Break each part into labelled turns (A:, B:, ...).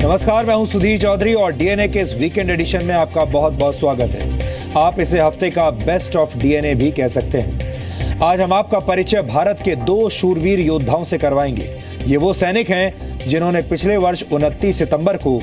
A: नमस्कार, मैं हूं सुधीर चौधरी और डीएनए के इस वीकेंड एडिशन में आपका बहुत बहुत स्वागत है। आप इसे हफ्ते का बेस्ट ऑफ डीएनए भी कह सकते हैं। आज हम आपका परिचय भारत के दो शूरवीर योद्धाओं से करवाएंगे। ये वो सैनिक हैं जिन्होंने पिछले वर्ष 29 सितंबर को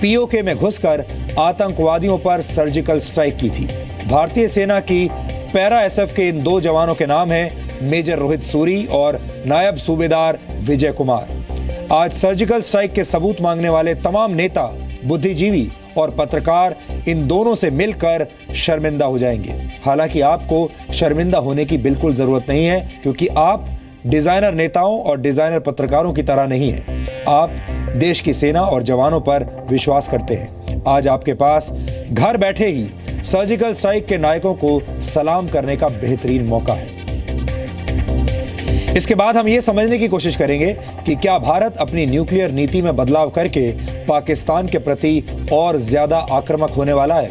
A: पीओके में घुसकर आतंकवादियों पर सर्जिकल स्ट्राइक की थी। भारतीय सेना की पैरा एसएफ के इन दो जवानों के नाम हैं मेजर रोहित सूरी और नायब सूबेदार विजय कुमार। आज सर्जिकल स्ट्राइक के सबूत मांगने वाले तमाम नेता, बुद्धिजीवी और पत्रकार इन दोनों से मिलकर शर्मिंदा हो जाएंगे। हालांकि आपको शर्मिंदा होने की बिल्कुल जरूरत नहीं है, क्योंकि आप डिजाइनर नेताओं और डिजाइनर पत्रकारों की तरह नहीं हैं। आप देश की सेना और जवानों पर विश्वास करते हैं। आज आपके पास घर बैठे ही सर्जिकल स्ट्राइक के नायकों को सलाम करने का बेहतरीन मौका है। इसके बाद हम ये समझने की कोशिश करेंगे कि क्या भारत अपनी न्यूक्लियर नीति में बदलाव करके पाकिस्तान के प्रति और ज्यादा आक्रामक होने वाला है।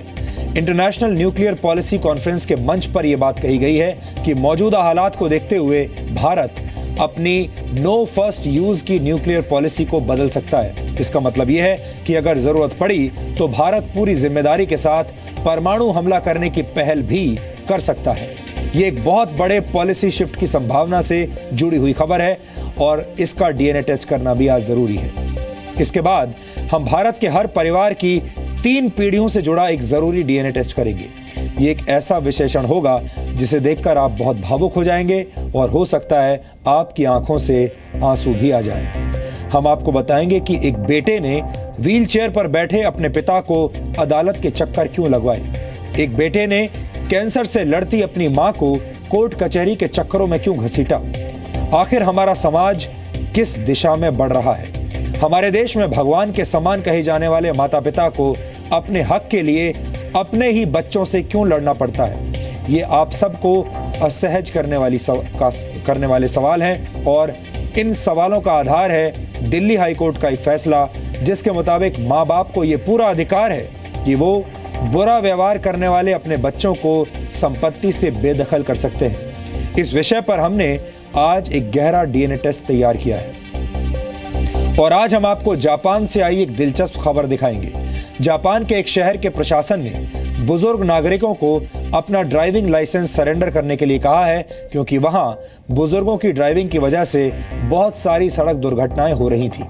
A: इंटरनेशनल न्यूक्लियर पॉलिसी कॉन्फ्रेंस के मंच पर यह बात कही गई है कि मौजूदा हालात को देखते हुए भारत अपनी नो फर्स्ट यूज की न्यूक्लियर पॉलिसी को बदल सकता है। इसका मतलब यह है कि अगर जरूरत पड़ी तो भारत पूरी जिम्मेदारी के साथ परमाणु हमला करने की पहल भी कर सकता है। ये एक बहुत बड़े पॉलिसी शिफ्ट की संभावना से जुड़ी हुई खबर है और इसका डीएनए टेस्ट करना भी आज जरूरी है। इसके बाद हम भारत के हर परिवार की 3 पीढ़ियों से जुड़ा एक जरूरी डीएनए टेस्ट करेंगे। ये एक ऐसा विश्लेषण होगा जिसे देखकर आप बहुत भावुक हो जाएंगे और हो सकता है आपकी आंखों से आंसू भी आ जाएं। हम आपको बताएंगे कि एक बेटे ने व्हीलचेयर पर बैठे अपने पिता को अदालत के चक्कर क्यों लगवाए। एक बेटे ने कैंसर से लड़ती अपनी मां को कोर्ट कचहरी के चक्करों में क्यों घसीटा। आखिर हमारा समाज किस दिशा में बढ़ रहा है। हमारे देश में भगवान के समान कहे जाने वाले माता पिता को अपने हक के लिए अपने ही बच्चों से क्यों लड़ना पड़ता है। ये आप सबको असहज करने वाले सवाल हैं और इन सवालों का आधार है दिल्ली हाई कोर्ट का एक फैसला, जिसके मुताबिक माँ बाप को ये पूरा अधिकार है कि वो बुरा व्यवहार करने वाले अपने बच्चों को संपत्ति से बेदखल कर सकते हैं। इस विषय पर हमने आज एक गहरा डीएनए टेस्ट तैयार किया है और आज हम आपको जापान से आई एक दिलचस्प खबर दिखाएंगे। जापान के एक शहर के प्रशासन ने बुजुर्ग नागरिकों को अपना ड्राइविंग लाइसेंस सरेंडर करने के लिए कहा है, क्योंकि वहां बुजुर्गों की ड्राइविंग की वजह से बहुत सारी सड़क दुर्घटनाएं हो रही थी।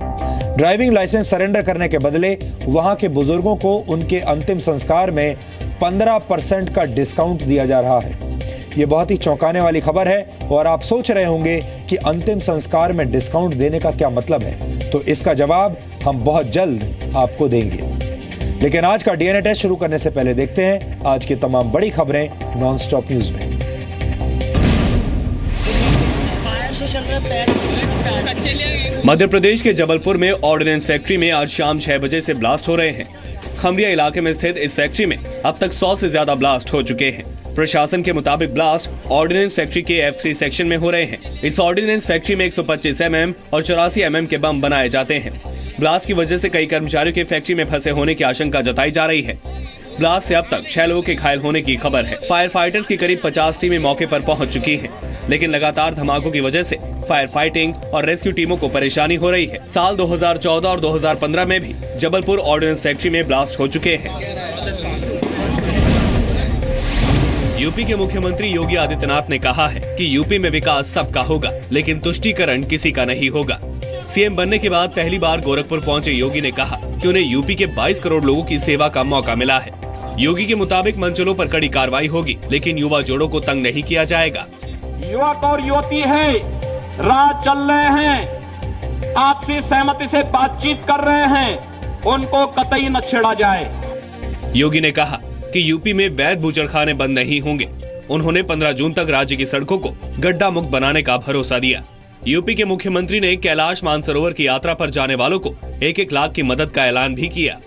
A: ड्राइविंग लाइसेंस सरेंडर करने के बदले वहां के बुजुर्गों को उनके अंतिम संस्कार में 15% का डिस्काउंट दिया जा रहा है। ये बहुत ही चौंकाने वाली खबर है और आप सोच रहे होंगे कि अंतिम संस्कार में डिस्काउंट देने का क्या मतलब है। तो इसका जवाब हम बहुत जल्द आपको देंगे। लेकिन आज का डीएनए टेस्ट शुरू करने से पहले देखते हैं आज की तमाम बड़ी खबरें नॉन स्टॉप न्यूज में।
B: मध्य प्रदेश के जबलपुर में ऑर्डिनेंस फैक्ट्री में आज शाम 6 बजे से ब्लास्ट हो रहे हैं। खमरिया इलाके में स्थित इस फैक्ट्री में अब तक 100 से ज्यादा ब्लास्ट हो चुके हैं। प्रशासन के मुताबिक ब्लास्ट ऑर्डिनेंस फैक्ट्री के F3 सेक्शन में हो रहे हैं। इस ऑर्डिनेंस फैक्ट्री में 125 mm और 84 mm के बम बनाए जाते हैं। ब्लास्ट की वजह से कई कर्मचारियों के फैक्ट्री में फंसे होने की आशंका जताई जा रही है। ब्लास्ट से अब तक 6 लोगों के घायल होने की खबर है। फायर फाइटर्स की करीब 50 टीमें मौके पर पहुंच चुकी हैं, लेकिन लगातार धमाकों की वजह से फायर फाइटिंग और रेस्क्यू टीमों को परेशानी हो रही है। साल 2014 और 2015 में भी जबलपुर ऑर्डिनेंस फैक्ट्री में ब्लास्ट हो चुके हैं। यूपी के मुख्यमंत्री योगी आदित्यनाथ ने कहा है कि यूपी में विकास सबका होगा, लेकिन तुष्टीकरण किसी का नहीं होगा। सीएम बनने के बाद पहली बार गोरखपुर पहुंचे योगी ने कहा कि उन्हें यूपी के 22 करोड़ लोगों की सेवा का मौका मिला है। योगी के मुताबिक मंचलों पर कड़ी कार्रवाई होगी, लेकिन युवा जोड़ों को तंग नहीं किया जाएगा।
C: युवक और युवती है, राह चल रहे हैं, आपसी सहमति से बातचीत कर रहे हैं, उनको कतई न छेड़ा जाए।
B: योगी ने कहा कि यूपी में वैध बूचड़खाने बंद नहीं होंगे। उन्होंने 15 जून तक राज्य की सड़कों को गड्ढा मुक्त बनाने का भरोसा दिया। यूपी के मुख्यमंत्री ने कैलाश मानसरोवर की यात्रा पर जाने वालों को 1-1 लाख की मदद का ऐलान भी किया।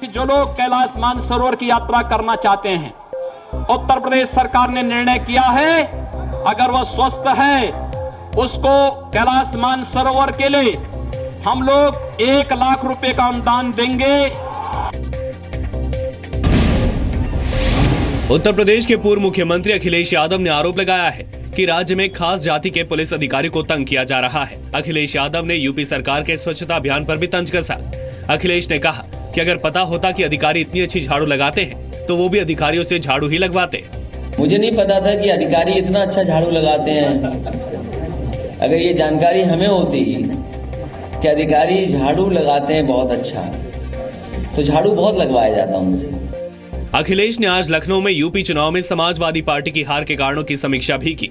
C: जो लोग कैलाश मानसरोवर की यात्रा करना चाहते हैं, उत्तर प्रदेश सरकार ने निर्णय किया है, अगर वह स्वस्थ है उसको कैलाश मानसरोवर के लिए हम लोग 1 लाख रुपए का अनुदान देंगे।
B: उत्तर प्रदेश के पूर्व मुख्यमंत्री अखिलेश यादव ने आरोप लगाया है कि राज्य में खास जाति के पुलिस अधिकारी को तंग किया जा रहा है। अखिलेश यादव ने यूपी सरकार के स्वच्छता अभियान पर भी तंज कसा। अखिलेश ने कहा कि अगर पता होता कि अधिकारी इतनी अच्छी झाड़ू लगाते हैं तो वो भी अधिकारियों से झाड़ू ही लगवाते।
D: मुझे नहीं पता था कि अधिकारी इतना अच्छा झाड़ू लगाते हैं। अगर ये जानकारी हमें होती कि अधिकारी झाड़ू लगाते हैं बहुत अच्छा, तो झाड़ू बहुत लगवाया जाता उनसे।
B: अखिलेश ने आज लखनऊ में यूपी चुनाव में समाजवादी पार्टी की हार के कारणों की समीक्षा भी की।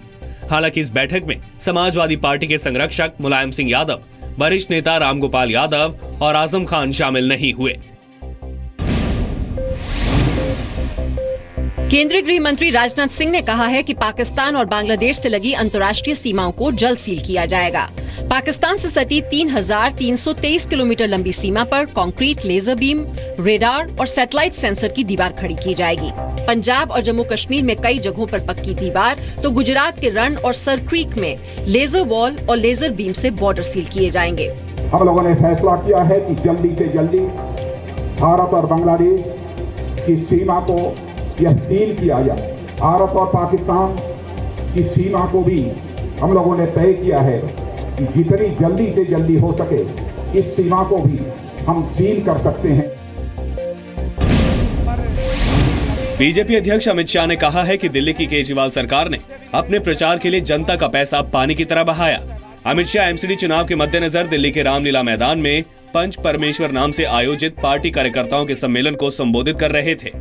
B: हालांकि इस बैठक में समाजवादी पार्टी के संरक्षक मुलायम सिंह यादव, वरिष्ठ नेता रामगोपाल यादव और आजम खान शामिल नहीं हुए।
E: केंद्रीय गृह मंत्री राजनाथ सिंह ने कहा है कि पाकिस्तान और बांग्लादेश से लगी अंतर्राष्ट्रीय सीमाओं को जल्द सील किया जाएगा। पाकिस्तान से सटी 3,323 किलोमीटर लंबी सीमा पर कंक्रीट, लेजर बीम, रेडार और सैटेलाइट सेंसर की दीवार खड़ी की जाएगी। पंजाब और जम्मू कश्मीर में कई जगहों पर पक्की दीवार, तो गुजरात के रण और सर क्रीक में लेजर वॉल और लेजर बीम से बॉर्डर सील किए जाएंगे।
F: हम लोगों ने फैसला किया है कि जल्दी से जल्दी भारत और बांग्लादेश की सीमा को यह सील किया जाए। भारत और पाकिस्तान की सीमा को भी हम लोगों ने तय किया है कि जितनी जल्दी से जल्दी हो सके इस सीमा को भी हम सील कर सकते हैं।
B: बीजेपी अध्यक्ष अमित शाह ने कहा है कि दिल्ली की केजरीवाल सरकार ने अपने प्रचार के लिए जनता का पैसा पानी की तरह बहाया। अमित शाह एमसीडी चुनाव के मद्देनजर दिल्ली के रामलीला मैदान में पंच परमेश्वर नाम से आयोजित पार्टी कार्यकर्ताओं के सम्मेलन को संबोधित कर रहे थे।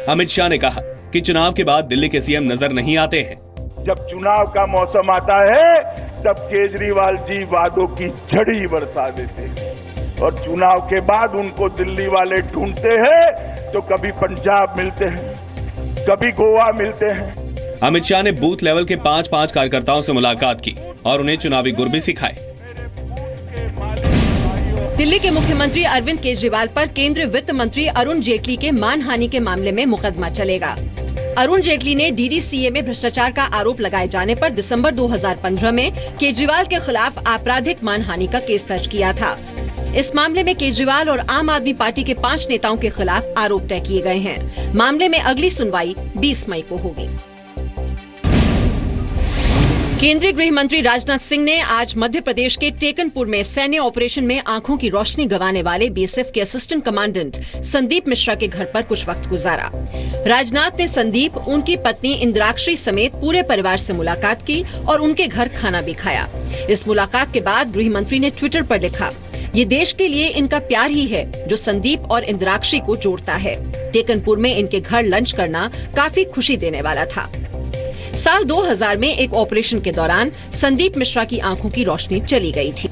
B: अमित शाह ने कहा कि चुनाव के बाद दिल्ली के सीएम नजर नहीं आते हैं।
G: जब चुनाव का मौसम आता है तब केजरीवाल जी वादों की झड़ी बरसा देते हैं और चुनाव के बाद उनको दिल्ली वाले ढूंढते हैं तो कभी पंजाब मिलते हैं, कभी गोवा मिलते हैं।
B: अमित शाह ने बूथ लेवल के 5-5 कार्यकर्ताओं से मुलाकात की और उन्हें चुनावी गुर भी सिखाए।
E: दिल्ली के मुख्यमंत्री अरविंद केजरीवाल पर केंद्रीय वित्त मंत्री अरुण जेटली के मानहानि के मामले में मुकदमा चलेगा। अरुण जेटली ने डीडीसीए में भ्रष्टाचार का आरोप लगाए जाने पर दिसंबर 2015 में केजरीवाल के खिलाफ आपराधिक मानहानि का केस दर्ज किया था। इस मामले में केजरीवाल और आम आदमी पार्टी के 5 नेताओं के खिलाफ आरोप तय किए गए हैं। मामले में अगली सुनवाई 20 मई को होगी। केंद्रीय गृह मंत्री राजनाथ सिंह ने आज मध्य प्रदेश के टेकनपुर में सैन्य ऑपरेशन में आंखों की रोशनी गंवाने वाले बीएसएफ के असिस्टेंट कमांडेंट संदीप मिश्रा के घर पर कुछ वक्त गुजारा। राजनाथ ने संदीप, उनकी पत्नी इंद्राक्षी समेत पूरे परिवार से मुलाकात की और उनके घर खाना भी खाया। इस मुलाकात के बाद गृह मंत्री ने ट्विटर पर लिखा, ये देश के लिए इनका प्यार ही है जो संदीप और इंद्राक्षी को जोड़ता है। टेकनपुर में इनके घर लंच करना काफी खुशी देने वाला था। साल 2000 में एक ऑपरेशन के दौरान संदीप मिश्रा की आंखों की रोशनी चली गई थी।